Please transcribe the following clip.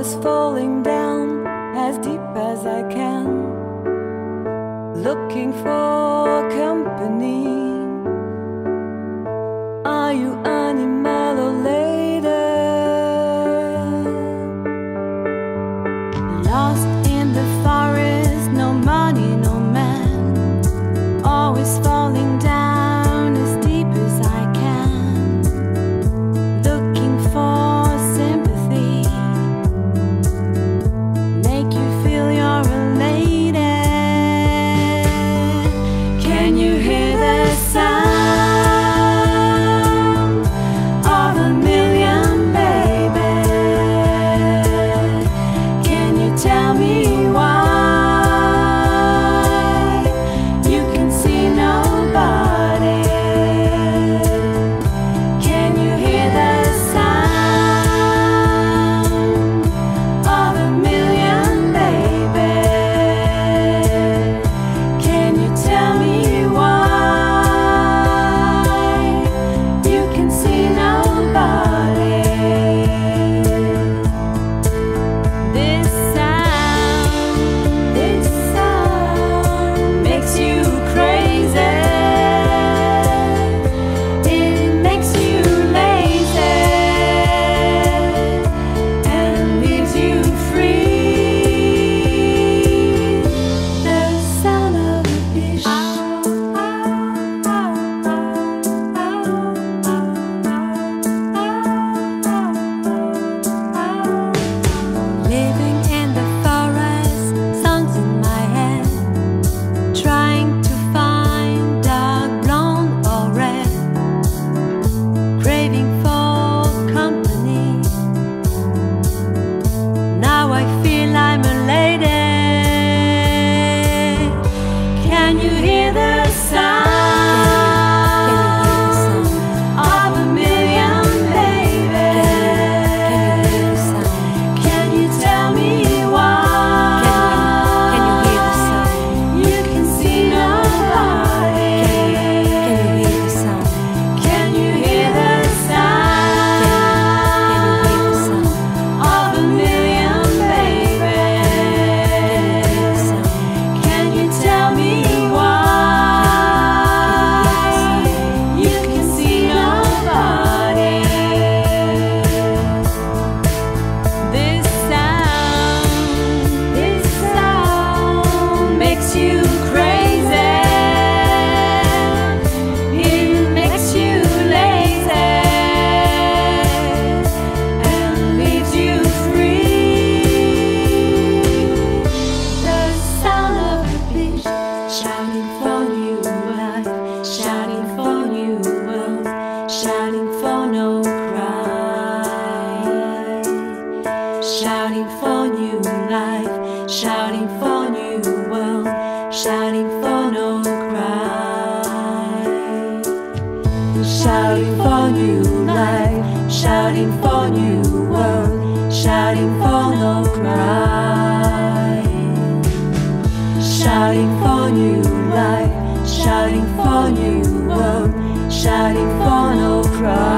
was falling down as deep as I can, looking for company. Are you animal or lady? Lost in the forest, no money, no man, always falling down as deep as I can, looking for sympathy, make you feel you're a lady. Can you hear the sound of a million, baby? Can you tell me why you can see nobody? Can you hear the sound of a million, baby? Can you tell me why you can see nobody? This sound makes you crazy. It makes you lazy and leaves you free. The sound of a biche. Living in the forest, songs in my head, trying to find dark blonde or red, craving for company. Now I feel I'm a lady. Can you hear the sound of a million, baby? Can you tell me why you can see nobody? Can you hear the sound of a million, baby? Can you tell me why you can see nobody? This sound makes you crazy. It makes you lazy and leaves you free. The sound of a biche shouting for new life, shouting for new world, shouting for no cry, shouting for new life, shouting for new world, shouting for no cry, shouting for new life, shouting for new world, shouting for no cry, shouting for new life, shouting for new world, shouting for no cry.